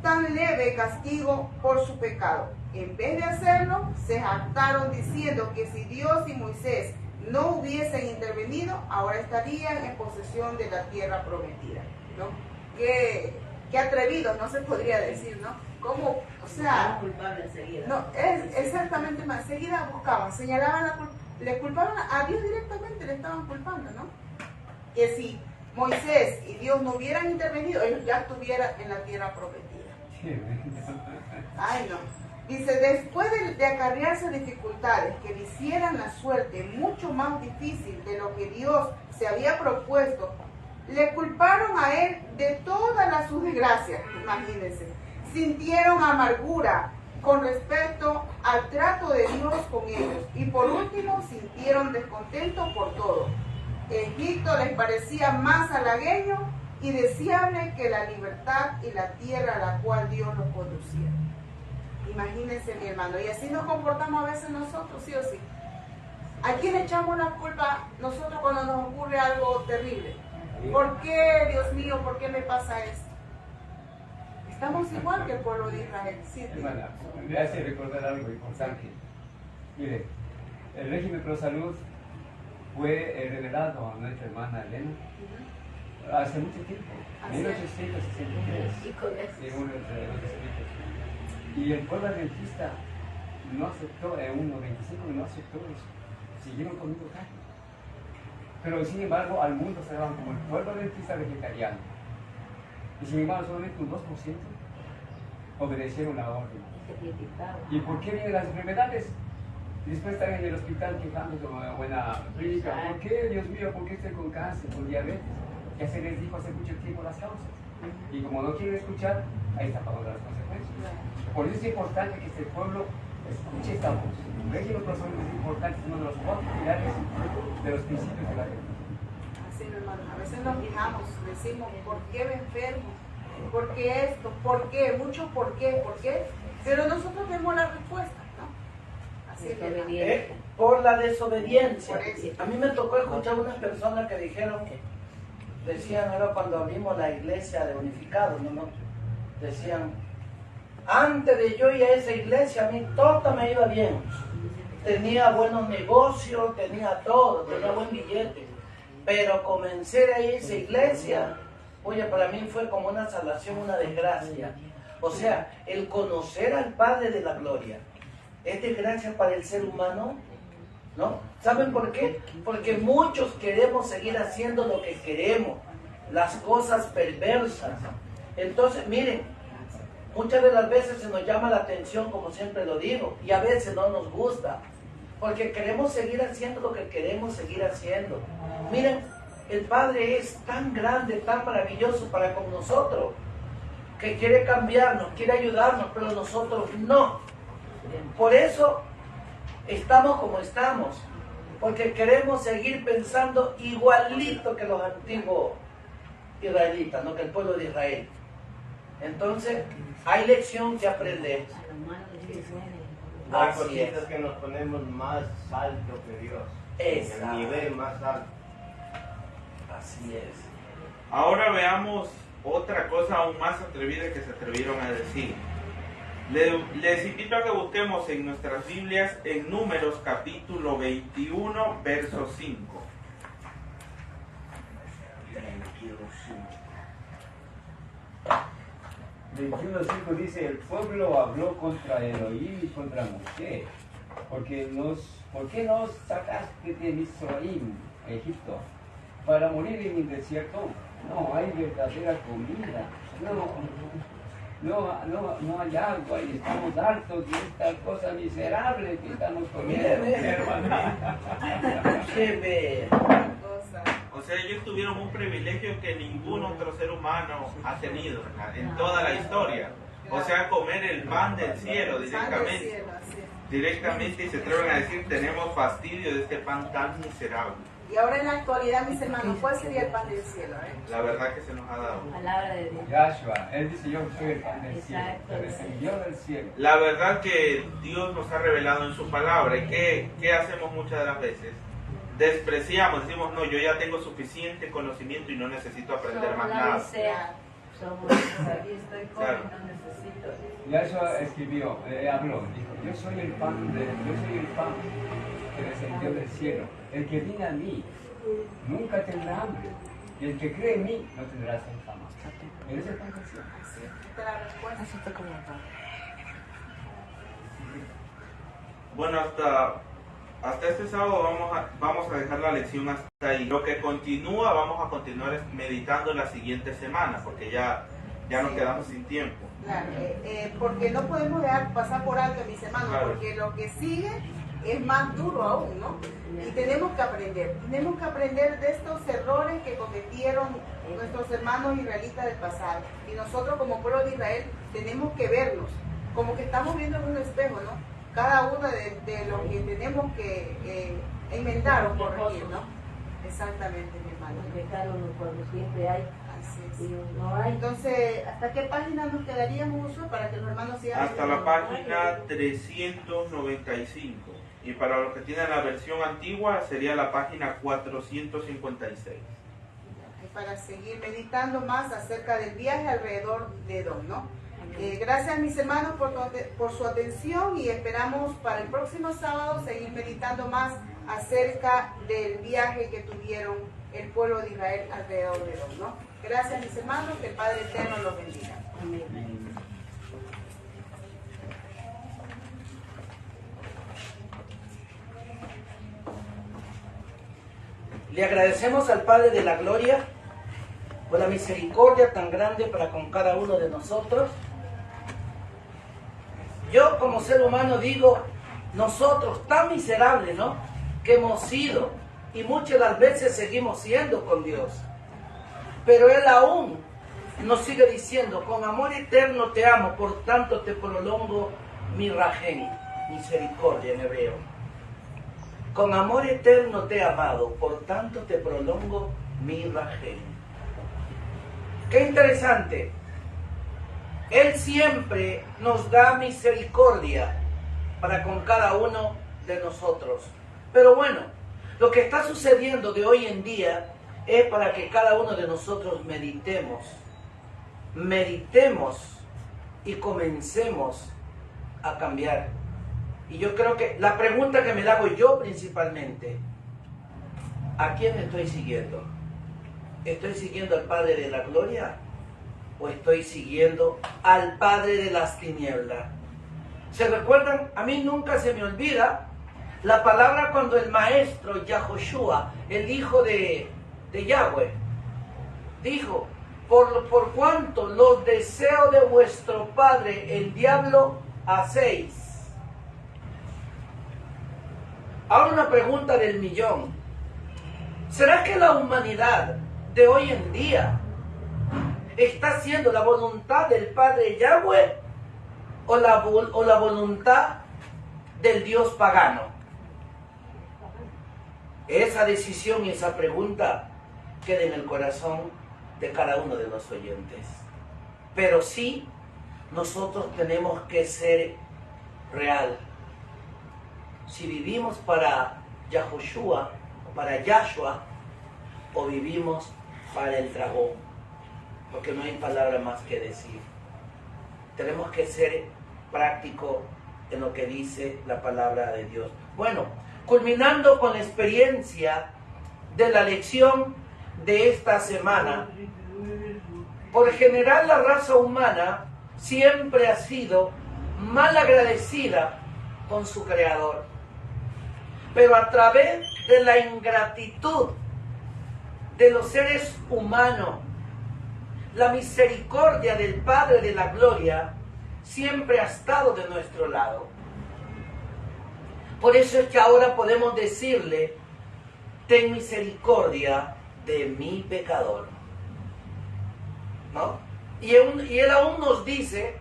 tan leve castigo por su pecado. En vez de hacerlo, se jactaron diciendo que si Dios y Moisés no hubiesen intervenido, ahora estarían en posesión de la tierra prometida, ¿no? Qué atrevidos, no se podría decir, ¿no? ¿Cómo? O sea, culpable enseguida. No, es exactamente más. Enseguida buscaban, señalaban la culpa, le culpaban a Dios directamente, le estaban culpando, ¿no? Que si Moisés y Dios no hubieran intervenido, ellos ya estuvieran en la tierra prometida. Ay, no. Dice, después de acarrearse dificultades que le hicieran la suerte mucho más difícil de lo que Dios se había propuesto, le culparon a él de todas sus desgracias, imagínense. Sintieron amargura con respecto al trato de Dios con ellos y por último sintieron descontento por todo. Egipto les parecía más halagueño y deseable que la libertad y la tierra a la cual Dios los conducía. Imagínense, mi hermano, y así nos comportamos a veces nosotros, sí o sí. ¿A quién echamos la culpa nosotros cuando nos ocurre algo terrible? ¿Por qué, Dios mío, por qué me pasa esto? Estamos igual que el pueblo de Israel. Sí, hermana, me hace recordar algo importante. Mire, el régimen Pro Salud fue revelado a nuestra hermana Elena hace mucho tiempo, 1863, en uno de los escritos. Y el pueblo adventista no aceptó, uno 25 no aceptó eso, siguieron comiendo carne. Pero sin embargo al mundo se daban como el pueblo adventista vegetariano. Y sin embargo solamente un 2% obedecieron la orden. ¿Y por qué vienen las enfermedades? Después están en el hospital quejándose de una buena clínica. ¿Por qué, Dios mío, por qué estoy con cáncer, con diabetes? Ya se les dijo hace mucho tiempo las causas. Y como no quieren escuchar, ahí está pagando las consecuencias. Por eso es importante que este pueblo escuche esta voz. Regir los corazones es importante, es uno de los 4 pilares de los principios de la fe. Así, hermano, a veces nos fijamos, decimos, ¿por qué me enfermo? ¿Por qué esto? ¿Por qué? Mucho ¿por qué? ¿Por qué? Pero nosotros vemos la respuesta, ¿no? Así es. Por la desobediencia. Por eso. A mí me tocó escuchar unas personas que dijeron, decían ahora cuando abrimos la iglesia de unificados, ¿no? Decían, antes de yo ir a esa iglesia, a mí todo me iba bien. Tenía buenos negocios, tenía todo, tenía buen billete. Pero comencé a ir a esa iglesia, oye, para mí fue como una salvación, una desgracia. O sea, el conocer al Padre de la Gloria es desgracia para el ser humano, ¿no? ¿Saben por qué? Porque muchos queremos seguir haciendo lo que queremos, las cosas perversas. Entonces, miren, muchas de las veces se nos llama la atención, como siempre lo digo, y a veces no nos gusta, porque queremos seguir haciendo lo que queremos seguir haciendo. Miren, el Padre es tan grande, tan maravilloso para con nosotros, que quiere cambiarnos, quiere ayudarnos, pero nosotros no. Por eso estamos como estamos, porque queremos seguir pensando igualito que los antiguos israelitas, no que el pueblo de Israel. Entonces, hay lección que aprender. Hay Así cositas es. que nos ponemos más alto que Dios. Exacto. En el nivel más alto. Así es. Ahora veamos otra cosa aún más atrevida que se atrevieron a decir. Les invito a que busquemos en nuestras Biblias en Números capítulo 21, verso 5. 21:5 dice, el pueblo habló contra Elohim y contra Moshe, ¿por qué nos sacaste de Misraim, Egipto, para morir en el desierto? No hay verdadera comida, no hay agua y estamos hartos de esta cosa miserable que estamos comiendo, hermana. Qué ve. O sea, ellos tuvieron un privilegio que ningún otro ser humano ha tenido en toda la historia. O sea, comer el pan del cielo directamente. Directamente, y se atreven a decir, tenemos fastidio de este pan tan miserable. Y ahora en la actualidad, mis hermanos, ¿cuál sería el pan del cielo? La verdad que se nos ha dado. Palabra de Dios. Yahshua, él dice, yo soy el pan del cielo, Exacto. el Señor del cielo. La verdad que Dios nos ha revelado en su palabra. ¿Y qué hacemos muchas de las veces? Despreciamos, decimos, no, yo ya tengo suficiente conocimiento y no necesito aprender más nada. Claro. Yahshua escribió, habló, dijo, yo soy el pan que descendió del cielo. El que viene a mí nunca tendrá hambre, y el que cree en mí no tendrá sed jamás. Él es el pan del cielo. Esta es la respuesta. Así está como acá. Bueno, hasta este sábado vamos a dejar la lección hasta ahí. Lo que continúa, vamos a continuar meditando la siguiente semana, porque ya nos quedamos sin tiempo. Claro, porque no podemos dejar pasar por alto, mis hermanos, Claro. porque lo que sigue es más duro aún, ¿no? Y tenemos que aprender de estos errores que cometieron nuestros hermanos israelitas del pasado. Y nosotros como pueblo de Israel tenemos que vernos, como que estamos viendo en un espejo, ¿no? Cada uno de lo que tenemos que enmendar o corregir, ¿no? Exactamente, mi hermano. Los pecados cuando siempre hay. Así es. Y no hay. Entonces, ¿hasta qué página nos quedaríamos, Josué, para que los hermanos sigan? Hasta la página 395. Y para los que tienen la versión antigua sería la página 456. Y para seguir meditando más acerca del viaje alrededor de Edom, ¿no? Gracias, mis hermanos, por su atención, y esperamos para el próximo sábado seguir meditando más acerca del viaje que tuvieron el pueblo de Israel alrededor de Edom, ¿no? Gracias, mis hermanos, que el Padre Eterno los bendiga. Amén. Le agradecemos al Padre de la Gloria por la misericordia tan grande para con cada uno de nosotros. como ser humano digo, nosotros tan miserables, ¿no? Que hemos sido y muchas de las veces seguimos siendo con Dios. Pero Él aún nos sigue diciendo, con amor eterno te amo, por tanto te prolongo mi rajén, misericordia en hebreo. Con amor eterno te he amado, por tanto te prolongo mi rajén. Qué interesante. Él siempre nos da misericordia para con cada uno de nosotros. Pero bueno, lo que está sucediendo de hoy en día es para que cada uno de nosotros meditemos y comencemos a cambiar. Y yo creo que la pregunta que me la hago yo principalmente, ¿a quién estoy siguiendo? ¿Estoy siguiendo al Padre de la Gloria o estoy siguiendo al Padre de las tinieblas? ¿Se recuerdan? A mí nunca se me olvida la palabra cuando el maestro Yahoshua, el hijo de Yahweh, dijo, por cuanto los deseos de vuestro padre el diablo hacéis. Ahora una pregunta del millón. ¿Será que la humanidad de hoy en día está haciendo la voluntad del Padre Yahweh o la voluntad del Dios pagano? Esa decisión y esa pregunta queda en el corazón de cada uno de los oyentes. Pero sí, nosotros tenemos que ser real. Si vivimos para Yahoshua, para Yahshua, o vivimos para el dragón, porque no hay palabra más que decir. Tenemos que ser prácticos en lo que dice la palabra de Dios. Bueno, culminando con la experiencia de la lección de esta semana, por general la raza humana siempre ha sido mal agradecida con su Creador. Pero a través de la ingratitud de los seres humanos, la misericordia del Padre de la Gloria siempre ha estado de nuestro lado. Por eso es que ahora podemos decirle, ten misericordia de mi pecador. ¿No? Y Él aún nos dice,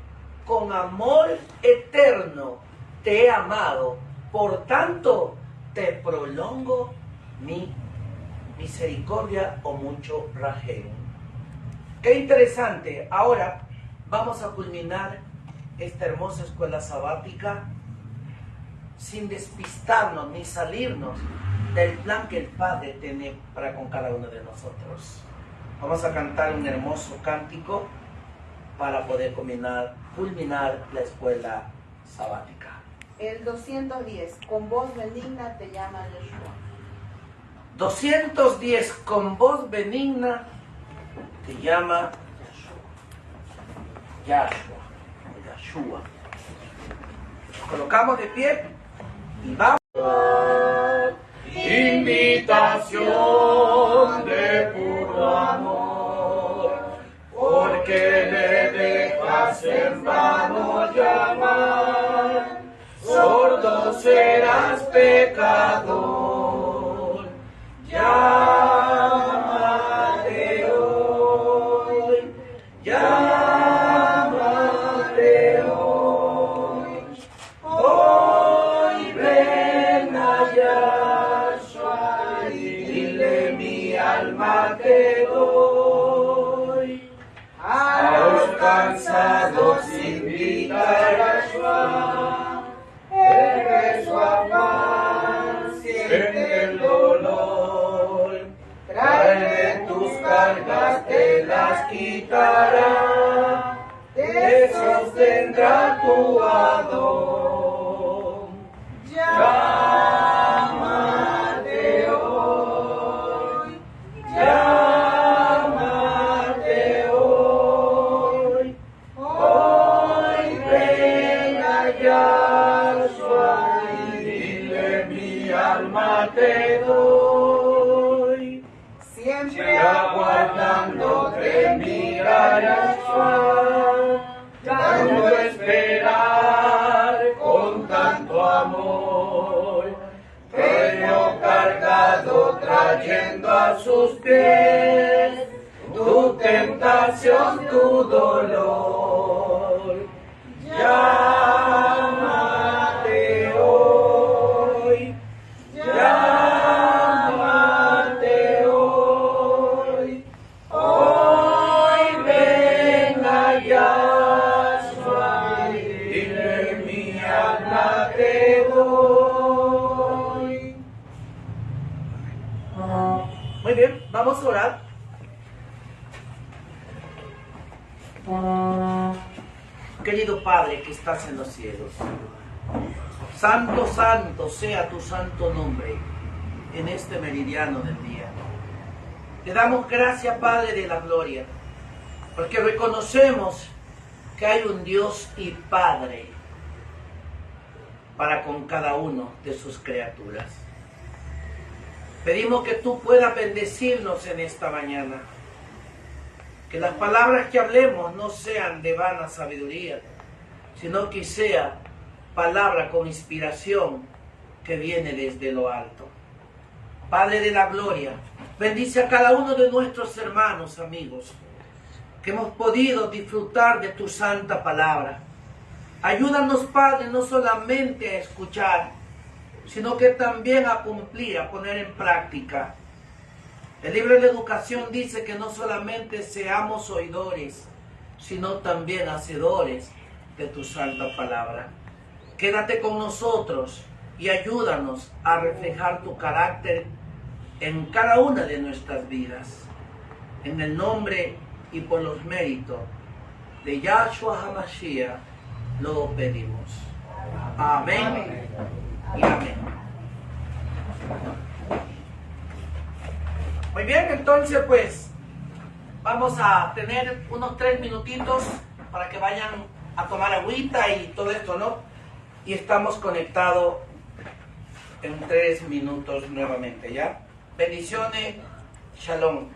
con amor eterno te he amado, por tanto te prolongo mi misericordia o mucho rajén. Qué interesante. Ahora vamos a culminar esta hermosa escuela sabática sin despistarnos ni salirnos del plan que el Padre tiene para con cada uno de nosotros. Vamos a cantar un hermoso cántico para poder culminar la escuela sabática. El 210, con voz benigna te llama Yeshua. 210, con voz benigna te llama Yahshua. Nos colocamos de pie y vamos. Invitación de puro amor, porque le dejas en vano llamar, sordo serás pecador, llámate hoy, llámate hoy, hoy ven allá, dile mi alma te doy, a los cansados invita a Yahshua, el su afán, siente el dolor, tráele tus cargas, te las quitará, te sostendrá tu adón. Llámate hoy, llámate hoy, hoy ven allá, y dile mi alma te doy, siempre aguardándote mira Yahshua, dando esperar sus pies, tu tentación, tu dolor. Llámate hoy, llámate hoy. Hoy ven a Yahshua, dile mi alma te doy. Muy bien, vamos a orar. Querido Padre que estás en los cielos, santo, santo sea tu santo nombre en este meridiano del día. Te damos gracias, Padre de la gloria, porque reconocemos que hay un Dios y Padre para con cada uno de sus criaturas. Pedimos que tú puedas bendecirnos en esta mañana. Que las palabras que hablemos no sean de vana sabiduría, sino que sea palabra con inspiración que viene desde lo alto. Padre de la gloria, bendice a cada uno de nuestros hermanos, amigos, que hemos podido disfrutar de tu santa palabra. Ayúdanos, Padre, no solamente a escuchar, sino que también a cumplir, a poner en práctica. El libro de la educación dice que no solamente seamos oidores, sino también hacedores de tu santa palabra. Quédate con nosotros y ayúdanos a reflejar tu carácter en cada una de nuestras vidas. En el nombre y por los méritos de Yahshua HaMashiach lo pedimos. Amén y amén. Muy bien, entonces pues vamos a tener unos 3 minutitos para que vayan a tomar agüita y todo esto, ¿no? Y estamos conectados en 3 minutos nuevamente, ¿ya? Bendiciones, shalom.